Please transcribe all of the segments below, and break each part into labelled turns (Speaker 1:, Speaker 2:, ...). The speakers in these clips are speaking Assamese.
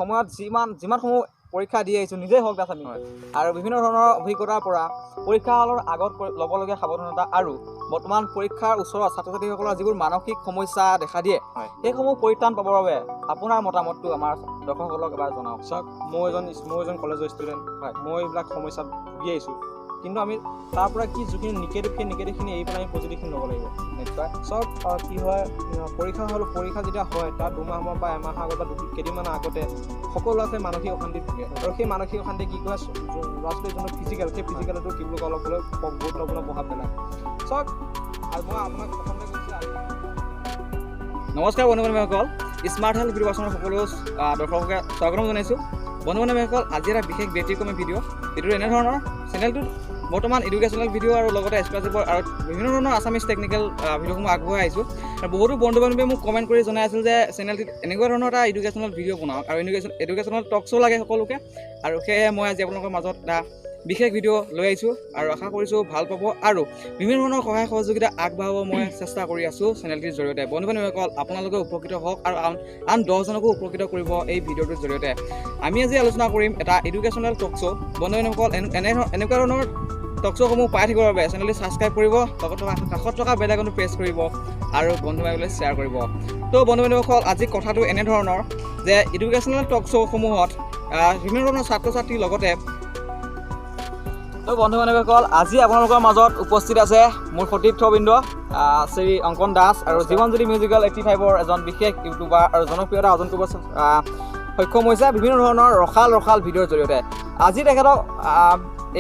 Speaker 1: সময়ত যিমানসমূহ পৰীক্ষা দি আহিছোঁ নিজেই হওক দাস আমি আৰু বিভিন্ন ধৰণৰ অভিজ্ঞতাৰ পৰা পৰীক্ষা হলৰ আগত ল'বলগীয়া সাৱধানতা আৰু বৰ্তমান পৰীক্ষাৰ ওচৰত ছাত্ৰ ছাত্ৰীসকলৰ যিবোৰ মানসিক সমস্যা দেখা দিয়ে সেইসমূহ পৰিত্ৰাণ পাবৰ বাবে আপোনাৰ মতামতটো আমাৰ দৰ্শকসকলক এবাৰ জনাওক।
Speaker 2: চাওক, মই এজন কলেজৰ ষ্টুডেণ্ট হয়, মই এইবিলাক সমস্যাত ভুগি আহিছোঁ, কিন্তু আমি তাৰ পৰা কি যিখিনি নিগেটিভখিনি এৰি পেলাই আমি পজিটিভখিনি ল'ব লাগিব।
Speaker 1: নিশ্চয়
Speaker 2: চব কি হয়, পৰীক্ষা যেতিয়া হয় তাৰ 2 মাহ বা এমাহ আগত বা কেইদিনমান আগতে সকলো ল'ৰা ছোৱালী মানসিক অশান্তিত ভুগে আৰু সেই মানসিক অশান্তি কি কয় ল'ৰা ছোৱালীৰ যোনটো ফিজিকেল, সেই ফিজিকেলটো কি বুলি কয় অলপ গুৰুত্বপূৰ্ণ প্ৰভাৱ পেলায়। চব আৰু মই আপোনাক প্ৰথমতে কৈছোঁ।
Speaker 1: নমস্কাৰ বন্ধু বান্ধৱীসকল, স্মাৰ্ট হেল্থ ভিডিঅ' পাৰ্চনৰ সকলো দৰ্শককে স্বাগতম জনাইছোঁ। বন্ধু বান্ধৱীসকল, আজি এটা বিশেষ ব্যতিক্ৰমী ভিডিঅ'টো এনেধৰণৰ চেনেলটোত বৰ্তমান এডুকেশ্যনেল ভিডিঅ' আৰু লগতে এক্সক্লুচিভ আৰু বিভিন্ন ধৰণৰ আছামিজ টেকনিকেল ভিডিঅ'সমূহ আগবঢ়াই আহিছোঁ। আৰু বহুতো বন্ধু বান্ধৱীয়ে মোক কমেণ্ট কৰি জনাই আছিল যে চেনেলটোত এনেকুৱা ধৰণৰ এটা এডুকেশ্যনেল ভিডিঅ' বনাওক আৰু এডুকেশ্যনেল টক শ্ব' লাগে সকলোকে, আৰু সেয়েহে মই আজি আপোনালোকৰ মাজত এটা বিশেষ ভিডিঅ' লৈ আহিছোঁ আৰু আশা কৰিছোঁ ভাল পাব আৰু বিভিন্ন ধৰণৰ সহায় সহযোগিতা আগবঢ়াব মই চেষ্টা কৰি আছোঁ চেনেলটিৰ জৰিয়তে। বন্ধু বান্ধৱীসকল, আপোনালোকে উপকৃত হওক আৰু আন 10জনকো উপকৃত কৰিব এই ভিডিঅ'টোৰ জৰিয়তে। আমি আজি আলোচনা কৰিম এটা এডুকেশ্যনেল টক শ্ব'। বন্ধু বান্ধৱীসকল, এনেকুৱা ধৰণৰ টক শ্ব'সমূহ পাই থাকিবৰ বাবে চেনেলটি ছাবস্ক্ৰাইব কৰিব, কাষত থকা বেল আইকনটো প্ৰেছ কৰিব আৰু বন্ধু বান্ধৱীলৈ শ্বেয়াৰ কৰিব। তো বন্ধু বান্ধৱীসকল, আজি কথাটো এনেধৰণৰ যে এডুকেশ্যনেল টক শ্ব'সমূহত বিভিন্ন ধৰণৰ ছাত্ৰ ছাত্ৰীৰ লগতে তো বন্ধু বান্ধৱীসকল, আজি আপোনালোকৰ মাজত উপস্থিত আছে মোৰ সতীৰ্থবৃন্দ শ্ৰী অংকন দাস আৰু জীৱনজ্যোতি মিউজিকেল 85ৰ এজন বিশেষ ইউটিউবাৰ আৰু জনপ্ৰিয়তা অৰ্জন কৰিব সক্ষম হৈছে বিভিন্ন ধৰণৰ ৰসাল ভিডিঅ'ৰ জৰিয়তে। আজি তেখেতক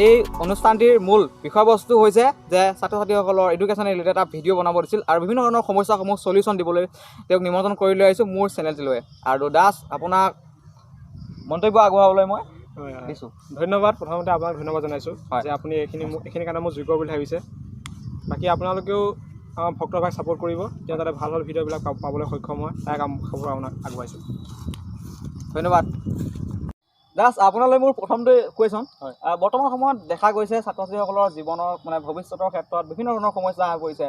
Speaker 1: এই অনুষ্ঠানটিৰ মূল বিষয়বস্তু হৈছে যে ছাত্ৰ ছাত্ৰীসকলৰ এডুকেশ্যন ৰিলেটেড এটা ভিডিঅ' বনাব দিছিল আৰু বিভিন্ন ধৰণৰ সমস্যাসমূহ চলিউশ্যন দিবলৈ তেওঁক নিমন্ত্ৰণ কৰি লৈ আহিছোঁ মোৰ চেনেলটিলৈ। আৰু দাস, আপোনাক মন্তব্য আগবঢ়াবলৈ মই দিছোঁ।
Speaker 2: ধন্যবাদ। প্ৰথমতে আপোনাক ধন্যবাদ জনাইছোঁ যে আপুনি এইখিনি কাৰণে মোৰ যোগ্য বুলি ভাবিছে। বাকী আপোনালোকেও আমাৰ ভক্তভাগ ছাপোৰ্ট কৰিব, তেওঁ যাতে ভাল ভিডিঅ'বিলাক পাবলৈ সক্ষম হয় তাক খবৰ আপোনাক আগবঢ়াইছোঁ।
Speaker 1: ধন্যবাদ। দাস, আপোনালৈ মোৰ প্ৰথমটো কুৱেশ্যন। বৰ্তমান সময়ত দেখা গৈছে ছাত্ৰ ছাত্ৰীসকলৰ জীৱনৰ ভৱিষ্যতৰ ক্ষেত্ৰত বিভিন্ন ধৰণৰ সমস্যা হৈ পৰিছে।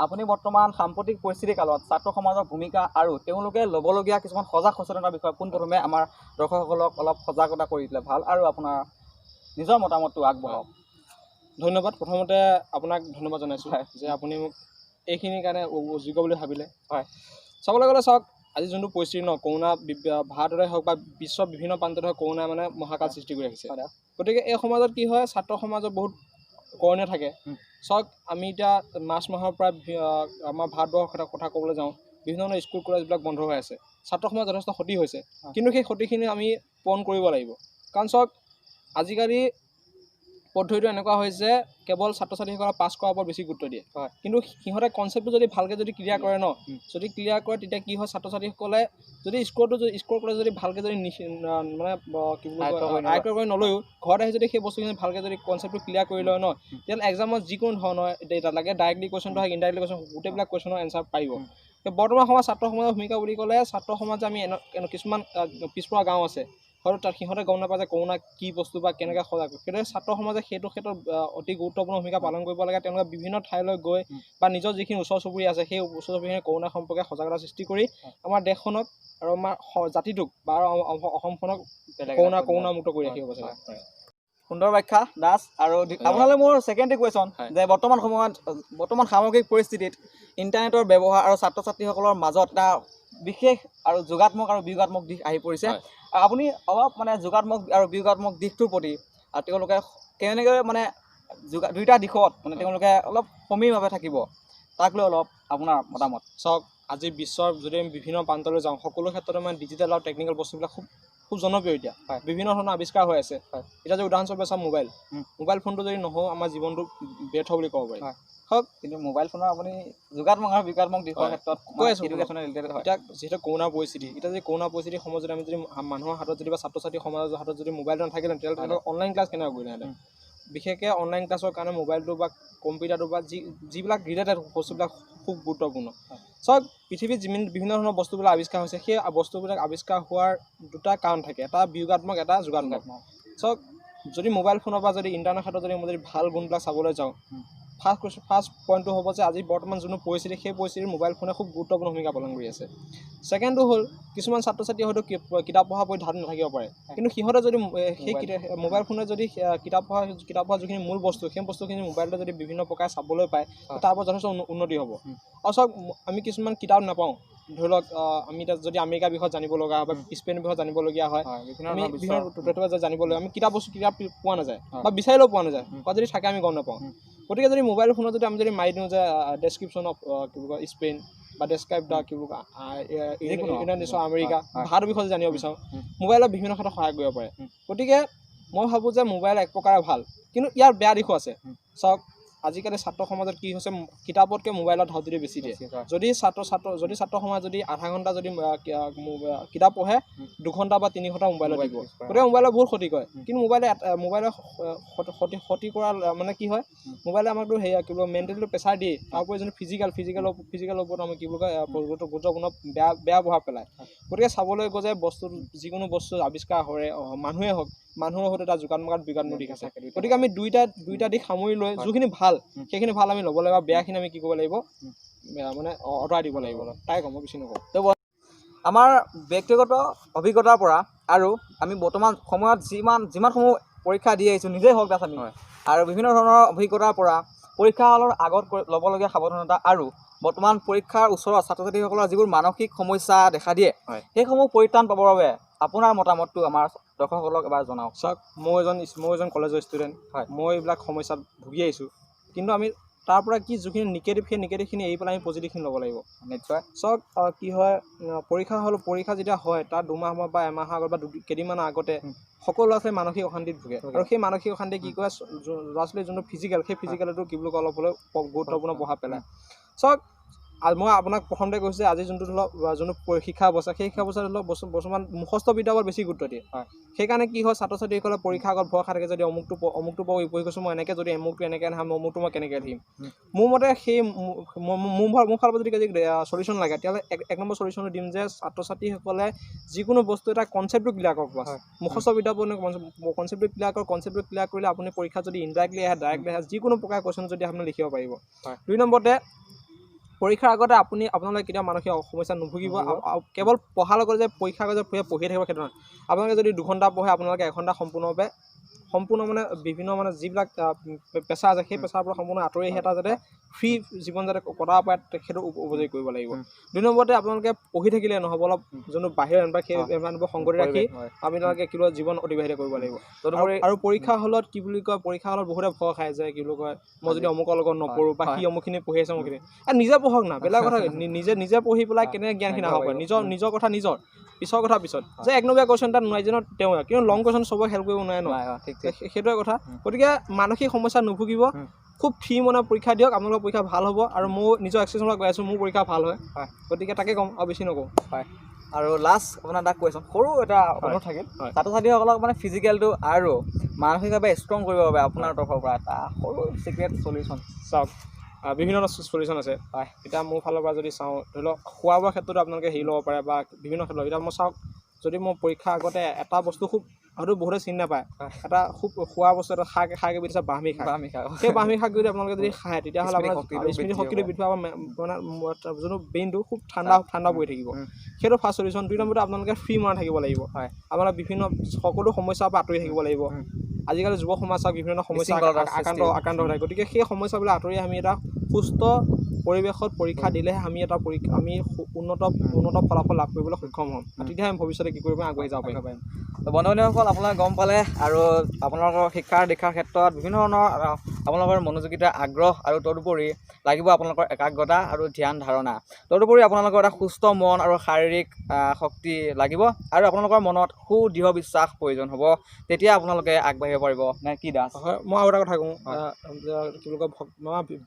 Speaker 1: আপুনি বৰ্তমান সাম্প্ৰতিক পৰিস্থিতি কালত ছাত্ৰ সমাজৰ ভূমিকা আৰু তেওঁলোকে ল'বলগীয়া কিছুমান সজাগ সচেতনতাৰ বিষয়ে পোনপ্ৰথমে আমাৰ দৰ্শকসকলক অলপ সজাগতা কৰি দিলে ভাল আৰু আপোনাৰ নিজৰ মতামতটো আগবঢ়াওক।
Speaker 2: ধন্যবাদ। প্ৰথমতে আপোনাক ধন্যবাদ জনাইছোঁ যে আপুনি মোক এইখিনিৰ কাৰণে যোগ্য বুলি ভাবিলে। হয়, চাবলৈ গ'লে চাওক, আজি যোনটো পৰিস্থিতি কৰোণা ভাৰততে হওক বা বিশ্বৰ বিভিন্ন প্ৰান্ততে হওক কৰোণাই মহাকাল সৃষ্টি কৰি ৰাখিছে। গতিকে এই সমাজত কি হয়, ছাত্ৰ সমাজৰ বহুত কৰণীয় থাকে। চাওক, আমি এতিয়া মাৰ্চ মাহৰ পৰা আমাৰ ভাৰতবৰ্ষৰ কথা ক'বলৈ যাওঁ, বিভিন্ন ধৰণৰ স্কুল কলেজবিলাক বন্ধ হৈ আছে, ছাত্ৰ সমাজ যথেষ্ট ক্ষতি হৈছে। কিন্তু সেই ক্ষতিখিনি আমি পূৰণ কৰিব লাগিব। কাৰণ চাওক, আজিকালি পদ্ধতিটো এনেকুৱা হৈছে কেৱল ছাত্ৰ ছাত্ৰীসকলক পাছ কৰাৰ ওপৰত বেছি গুৰুত্ব দিয়ে। কিন্তু সিহঁতে কনচেপ্টটো যদি ভালকৈ যদি ক্লিয়াৰ কৰে যদি ক্লিয়াৰ কৰে তেতিয়া কি হয়, ছাত্ৰ ছাত্ৰীসকলে যদি স্কুল কলেজ যদি ভালকৈ যদি আয়ত্ব কৰি নলয়ও ঘৰত আহি যদি সেই বস্তুখিনি ভালকৈ যদি কনচেপ্টটো ক্লিয়াৰ কৰি লয় তেতিয়াহ'লে এক্সামত যিকোনো ধৰণৰ ডেটা লাগে ডাইৰেক্টলি কুৱেশ্যনটো হওক ইনডাইৰেক্টলি কুৱেশ্যন গোটেইবিলাক কুৱেশ্যনৰ এনচাৰ পাৰিব। বৰ্তমান সময়ত ছাত্ৰ সমাজৰ ভূমিকা বুলি ক'লে ছাত্ৰ সমাজে আমি কিছুমান পিছপৰা গাঁও আছে, হয়তো তাত সিহঁতে গম নাপায় যে কৰোণা কি বস্তু বা কেনেকৈ সজাগ। সেইদৰে ছাত্ৰ সমাজে সেইটো ক্ষেত্ৰত অতি গুৰুত্বপূৰ্ণ ভূমিকা পালন কৰিব লাগে। তেওঁলোকে বিভিন্ন ঠাইলৈ গৈ বা নিজৰ যিখিনি ওচৰ চুবুৰীয়া আছে সেই ওচৰ চুবুৰীয়া কৰোণা সম্পৰ্কে সজাগতা সৃষ্টি কৰি আমাৰ দেশখনক আৰু আমাৰ জাতিটোক বা অসমখনক কৰোণামুক্ত কৰি ৰাখিব বিচাৰে।
Speaker 1: সুন্দৰ ব্যাখ্যা দাস। আৰু আপোনালৈ মোৰ ছেকেণ্ডৰী কুৱেশ্যন যে বৰ্তমান সময়ত বৰ্তমান সামগ্ৰিক পৰিস্থিতিত ইণ্টাৰনেটৰ ব্যৱহাৰ আৰু ছাত্ৰ ছাত্ৰীসকলৰ মাজত এটা বিশেষ আৰু যোগাত্মক আৰু বিয়োগাত্মক দিশ আহি পৰিছে। আপুনি অলপ যোগাত্মক আৰু বিয়োগাত্মক দিশটোৰ প্ৰতি তেওঁলোকে কেনেকৈ দুইটা দিশত তেওঁলোকে অলপ সমীৰভাৱে থাকিব তাক লৈ অলপ আপোনাৰ মতামত।
Speaker 2: চাওক, আজি বিশ্বৰ যদি আমি বিভিন্ন প্ৰান্তলৈ যাওঁ সকলো ক্ষেত্ৰতে ডিজিটেল আৰু টেকনিকেল বস্তুবিলাক খুব জনপ্ৰিয় এতিয়া। বিভিন্ন ধৰণৰ আৱিষ্কাৰ হৈ আছে। এতিয়া যদি উদাহৰণস্বৰূপে চাওঁ মোবাইল ফোনটো যদি নহওঁ আমাৰ জীৱনটো ব্যৰ্থ বুলি ক'ব পাৰি। হওক,
Speaker 1: কিন্তু মোবাইল ফোনৰ আপুনি যোগাত্মক আৰু বিয়োগাত্মক দিশৰ ক্ষেত্ৰত
Speaker 2: কৈ আছোঁ এডুকেশ্যনেল ৰিলেটেড হয়। এতিয়া যিহেতু কৰোণা পৰিস্থিতি, এতিয়া যদি কৰোণা পৰিস্থিতিৰ সময়ত যদি আমি যদি মানুহৰ হাতত যদি বা ছাত্ৰ ছাত্ৰী সমাজৰ হাতত যদি মোবাইলটো নাথাকিলে তেতিয়াহ'লে অনলাইন ক্লাছ কেনেকৈ কৰিলেহেঁতেন। বিশেষকৈ অনলাইন ক্লাছৰ কাৰণে মোবাইলটো বা কম্পিউটাৰটো বা যিবিলাক ৰিলেটেড বস্তুবিলাক খুব গুৰুত্বপূৰ্ণ। চাওক, পৃথিৱীত বিভিন্ন ধৰণৰ বস্তুবিলাক আৱিষ্কাৰ হৈছে, সেই বস্তুবিলাক আৱিষ্কাৰ হোৱাৰ দুটা কাৰণ থাকে, এটা বিয়োগাত্মক এটা যোগাত্মক। চাওক, যদি মোবাইল ফোনৰ পৰা যদি ইণ্টাৰনেট ক্ষেত্ৰত যদি মই যদি ভাল গুণবিলাক চাবলৈ যাওঁ, ফাৰ্ষ্ট পইণ্টটো হ'ব যে আজি বৰ্তমান যোনটো পৰিস্থিতি সেই পৰিস্থিতিৰ মোবাইল ফোনে খুব গুৰুত্বপূৰ্ণ ভূমিকা পালন কৰি আছে। ছেকেণ্ডটো হ'ল কিছুমান ছাত্ৰ ছাত্ৰীয়ে হয়তো কিতাপ পঢ়াৰ প্ৰতি ধাউতি নাথাকিব পাৰে, কিন্তু সিহঁতে যদি সেই মোবাইল ফোনে যদি কিতাপ পঢ়া যিখিনি মূল বস্তু সেই বস্তুখিনি মোবাইলতে যদি বিভিন্ন প্ৰকাৰে চাবলৈ পায় তাৰ পৰা যথেষ্ট উন্নতি হ'ব। আৰু চাওক আমি কিছুমান কিতাপ নাপাওঁ, ধৰি লওক আমি এতিয়া যদি আমেৰিকাৰ বিষয়ত জানিব লগা হয় বা স্পেইনৰ বিষয়ত জানিবলগীয়া হয়, আমি বিভিন্ন তথ্য জানিবলৈ আমি কিতাপ পোৱা নাযায় বা বিচাৰিলেও পোৱা নাযায় বা যদি থাকে আমি গম নাপাওঁ। গতিকে যদি মোবাইল ফোনত যদি আমি যদি মাৰি দিওঁ যে ডেছক্ৰিপশ্যন অফ কি বুলি কয় স্পেইন বা ডেছক্ৰাইব দা কি বুলি কয় ইউনাইটেড ষ্টেটছ অফ আমেৰিকা, ভাৰতৰ বিষয়ে জানিব বিচাৰোঁ, মোবাইলত বিভিন্ন ক্ষেত্ৰত সহায় কৰিব পাৰে। গতিকে মই ভাবোঁ যে মোবাইল এক প্ৰকাৰে ভাল, কিন্তু ইয়াৰ বেয়া দিশো আছে। চাওক আজিকালি ছাত্ৰ সমাজত কি হৈছে, কিতাপতকৈ মোবাইলত ধাউতিটো বেছি দিয়ে। যদি ছাত্ৰ সমাজ যদি আধা ঘণ্টা যদি কিতাপ পঢ়ে 2 ঘণ্টা বা 3 ঘণ্টা মোবাইলত দিব, গতিকে মোবাইলে বহুত ক্ষতি কৰে। কিন্তু মোবাইলে ক্ষতি কৰা মানে কি হয়, মোবাইলে আমাকতো সেয়া কি বুলি মেণ্টেলিটো প্ৰেছাৰ দিয়ে, তাৰ উপৰি যোনটো ফিজিকেলৰ ওপৰত আমি কি বুলি কয় গুৰুত্বপূৰ্ণ বেয়া প্ৰভাৱ পেলায়। গতিকে চাবলৈ গ'লে যে যিকোনো বস্তু আৱিষ্কাৰ হয় মানুহে হওক, মানুহৰ সৈতে এটা যোগাত্মক বিজ্ঞানৰ দিশ আছে। গতিকে আমি দুইটা দিশ সামৰি লৈ যোনখিনি ভাল সেইখিনি ভাল আমি ল'ব লাগিব, বেয়াখিনি আমি কি কৰিব লাগিব মানে আঁতৰাই দিব লাগিব। তাই ক'ম, মই বেছি নকওঁ।
Speaker 1: আমাৰ ব্যক্তিগত অভিজ্ঞতাৰ পৰা আৰু আমি বৰ্তমান সময়ত যিমানসমূহ পৰীক্ষা দি আহিছোঁ, নিজেই হওক তাত আমি আৰু বিভিন্ন ধৰণৰ অভিজ্ঞতাৰ পৰা পৰীক্ষা হলৰ আগত ল'বলগীয়া সাৱধানতা আৰু বৰ্তমান পৰীক্ষাৰ ওচৰত ছাত্ৰ ছাত্ৰীসকলৰ যিবোৰ মানসিক সমস্যা দেখা দিয়ে সেইসমূহ পৰিত্ৰাণ পাবৰ বাবে আপোনাৰ মতামতটো আমাৰ দৰ্শকসকলক এবাৰ জনাওক।
Speaker 2: চাওক মই এজন কলেজৰ ষ্টুডেণ্ট, মই এইবিলাক সমস্যাত ভুগি আহিছোঁ, কিন্তু আমি তাৰ পৰা কি যিখিনি নিগেটিভ সেই নিগেটিভখিনি এৰি পেলাই আমি পজিটিভখিনি ল'ব লাগিব।
Speaker 1: নিশ্চয়
Speaker 2: চাওক কি হয়, পৰীক্ষা যেতিয়া হয় তাৰ 2 মাহ বা এমাহৰ আগত বা কেইদিনমানৰ আগতে সকলো ল'ৰা ছোৱালী মানসিক অশান্তিত ভুগে, আৰু সেই মানসিক অশান্তি কি কৰে ল'ৰা ছোৱালীৰ যোনটো ফিজিকেল সেই ফিজিকেলটো কি বুলি কয় অলপ হ'লেও গুৰুত্বপূৰ্ণ প্ৰভাৱ পেলায়। চাওক মই আপোনাক প্ৰথমতে কৈছোঁ যে আজি যোনটো ধৰি লওক যোনটো শিক্ষা অৱস্থা সেই শিক্ষা অৱস্থা ধৰি লওক বৰ্তমান মুখস্থ বিদ্যাৰ ওপৰত বেছি গুৰুত্ব দিয়ে। সেইকাৰণে কি হয়, ছাত্ৰ ছাত্ৰীসকলে পৰীক্ষাৰ আগত ভয় খাই থাকে, যদি অমুকটো পঢ়ি গৈছোঁ মই এনেকৈ যদি অমুকটো এনেকৈ নাহে অমুকটো মই কেনেকৈ লিখিম। মোৰ মতে সেই মোৰ ফালৰ পৰা যদি চলিউশ্যন লাগে তেতিয়াহ'লে 1 নম্বৰ চলিউশ্যনটো দিম যে ছাত্ৰ ছাত্ৰীসকলে যিকোনো বস্তু এটা কনচেপ্টটো ক্লিয়াৰ কৰক। মুখস্থ বিদ্যাৰ কনচেপ্টটো ক্লিয়াৰ কৰিলে আপুনি পৰীক্ষাত যদি ইনডাইৰেক্টলি আহে ডাইৰেক্টলি আহে যিকোনো প্ৰকাৰ কুৱেশ্যন যদি আপুনি লিখিব পাৰিব। 2 নম্বৰতে পৰীক্ষাৰ আগতে আপোনালোকে কেতিয়াও মানসিক সমস্যা নুভুগিব। কেৱল পঢ়াৰ লগত যে পৰীক্ষাৰ আগত পঢ়িয়ে থাকিব সেইটো নহয়, আপোনালোকে যদি 2 ঘণ্টা পঢ়ে আপোনালোকে 1 ঘণ্টা সম্পূৰ্ণ মানে বিভিন্ন মানে যিবিলাক পেচা আছে সেই পেচাৰ পৰা সম্পূৰ্ণ আঁতৰি আহি এটা যাতে ফ্ৰী জীৱন যাতে কটাব পাৰে সেইটো উপযোগী কৰিব লাগিব। 2 নম্বৰতে আপোনালোকে পঢ়ি থাকিলে নহ'ব, অলপ যোনটো বাহিৰৰ এনভাইৰনমেণ্ট সেই এনভাইৰনমেণ্টবোৰ সংগতি ৰাখি আপোনালোকে কিবা জীৱন অতিবাহিত কৰিব লাগিব। আৰু পৰীক্ষা হলত কি বুলি কয়, পৰীক্ষা হলত বহুতে ভয় খায় যে কি বুলি কয় মই যদি অমুকৰ লগত নপঢ়োঁ বা সি অমুকখিনি পঢ়ি আছে অমুকখিনি, নিজে পঢ়ক না, বেলেগ কথা নিজে পঢ়ি পেলাই কেনেকৈ জ্ঞানখিনি আহক পাৰে, নিজৰ কথা নিজৰ, পিছৰ কথা পিছত। যে 1 নম্বৰ কুৱেশ্যন এটা নোৱাৰি যেন তেওঁ, কিন্তু লং কুৱেশ্যন চবক হেল্প কৰিব নোৱাৰে ন, সেইটোৱে কথা। গতিকে মানসিক সমস্যা নুভুগিব, খুব ফ্ৰী মনে পৰীক্ষা দিয়ক, আপোনালোকৰ পৰীক্ষা ভাল হ'ব। আৰু মোৰ নিজৰ এক্সপিৰিয়েঞ্চৰ পৰা কৈ আছোঁ, মোৰ পৰীক্ষা ভাল হয়। গতিকে তাকে ক'ম আৰু বেছি নকওঁ।
Speaker 1: আৰু লাষ্ট আপোনাৰ এটা কুৱেশ্যন, সৰু এটা অনুৰোধ থাকিল, ছাত্ৰ ছাত্ৰীসকলক মানে ফিজিকেলটো আৰু মানসিকভাৱে ষ্ট্ৰং কৰিবৰ বাবে আপোনাৰ তৰফৰ পৰা এটা সৰু চিক্ৰেট চলিউশ্যন।
Speaker 2: চাওক বিভিন্ন চলিউশ্যন আছে। এতিয়া মোৰ ফালৰ পৰা যদি চাওঁ, ধৰি লওক খোৱা বোৱাৰ ক্ষেত্ৰতো আপোনালোকে হেৰি ল'ব পাৰে বা বিভিন্ন ক্ষেত্ৰত। এতিয়া মই চাওক, যদি মই পৰীক্ষাৰ আগতে এটা বস্তু খুব হয়তো বহুতে চিনি নাপায়, এটা খুব খোৱা বস্তু এটা খাই দিছে ব্ৰাহ্মী শাক। সেই ব্ৰাহ্মী শাক যদি আপোনালোকে যদি খায় তেতিয়াহ'লে আপোনাৰ স্মৃতি শক্তিটো বৃদ্ধি পাব, মানে যোনটো ব্ৰেইনটো খুব ঠাণ্ডা পৰি থাকিব। সেইটো ফাৰ্ষ্ট চলিউশ্যন। 2 নম্বৰতে আপোনালোকে ফ্ৰী মনে থাকিব লাগিব, আপোনালোকে সকলো সমস্যাৰ পৰা আঁতৰি থাকিব লাগিব। আজিকালি যুৱ সমাজক বিভিন্ন সমস্যা আক্ৰান্ত হৈ থাকে, গতিকে সেই সমস্যাবিলাক আঁতৰি আমি এটা সুস্থ পৰিৱেশত পৰীক্ষা দিলেহে আমি উন্নত ফলাফল লাভ কৰিবলৈ সক্ষম হ'ম, তেতিয়াহে আমি ভৱিষ্যতে কি কৰিব আগুৱাই যাব পাৰিম।
Speaker 1: বন্ধু বান্ধৱীসকল, আপোনালোকে গম পালে, আৰু আপোনালোকৰ শিক্ষাৰ দীক্ষাৰ ক্ষেত্ৰত বিভিন্ন ধৰণৰ আপোনালোকৰ মনোযোগিতা আগ্ৰহ আৰু তদুপৰি লাগিব আপোনালোকৰ একাগ্ৰতা আৰু ধ্যান ধাৰণা। তদুপৰি আপোনালোকৰ এটা সুস্থ মন আৰু শাৰীৰিক শক্তি লাগিব, আৰু আপোনালোকৰ মনত সুদৃঢ় বিশ্বাস প্ৰয়োজন হ'ব, তেতিয়া আপোনালোকে আগবাঢ়িব পাৰিব। নে কি দাস?
Speaker 2: হয়, মই আৰু এটা কথা কওঁ, কি বুলি কয়,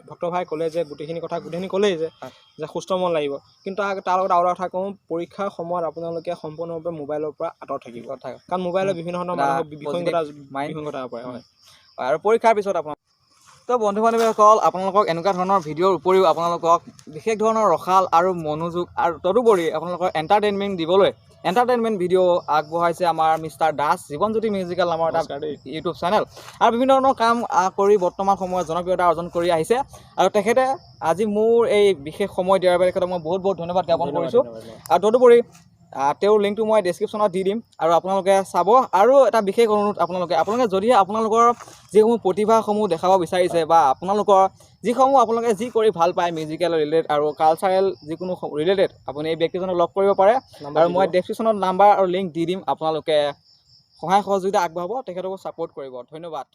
Speaker 2: ভক্ত ভাই ক'লে যে গোটেইখিনি ক'লেই যে সুস্থ মন লাগিব, কিন্তু তাৰ লগত আৰু এটা কথা কওঁ, পৰীক্ষাৰ সময়ত আপোনালোকে সম্পূৰ্ণৰূপে মোবাইলৰ পৰা আঁতৰত থাকিব, কাৰণ মোবাইলত বিভিন্ন ধৰণৰ মানুহৰ বিসংগতা হ'ব পাৰে।
Speaker 1: আৰু পৰীক্ষাৰ পিছত তো বন্ধু বান্ধৱীসকল, আপোনালোকক এনেকুৱা ধৰণৰ ভিডিঅ'ৰ উপৰিও আপোনালোকক বিশেষ ধৰণৰ ৰসাল আৰু মনোযোগ আৰু তদুপৰি আপোনালোকৰ এণ্টাৰটেইনমেণ্ট দিবলৈ এণ্টাৰটেইনমেণ্ট ভিডিঅ' আগবঢ়াইছে আমাৰ মিষ্টাৰ দাস জীৱনজ্যোতি মিউজিকেল নামৰ এটা
Speaker 2: নমস্কাৰ দেই।
Speaker 1: ইউটিউব চেনেল আৰু বিভিন্ন ধৰণৰ কাম কৰি বৰ্তমান সময়ত জনপ্ৰিয়তা অৰ্জন কৰি আহিছে আৰু তেখেতে আজি মোৰ এই বিশেষ সময় দিয়াৰ বাবে তেখেতক মই বহুত বহুত ধন্যবাদ জ্ঞাপন কৰিছোঁ আৰু তদুপৰি তেওঁৰ লিংকটো মই ডেছক্ৰিপশ্যনত দি দিম আৰু আপোনালোকে চাব আৰু এটা বিশেষ অনুৰোধ আপোনালোকে যদিহে আপোনালোকৰ যিসমূহ প্ৰতিভাসমূহ দেখাব বিচাৰিছে বা আপোনালোকৰ যিসমূহ আপোনালোকে যি কৰি ভাল পায় মিউজিকেল ৰিলেটেড আৰু কালচাৰেল যিকোনো ৰিলেটেড আপুনি এই ব্যক্তিজনক লগ কৰিব পাৰে আৰু মই ডেছক্ৰিপশ্যনত নাম্বাৰ আৰু লিংক দি দিম আপোনালোকে সহায় সহযোগিতা আগবঢ়াব তেখেতকো ছাপোৰ্ট কৰিব ধন্যবাদ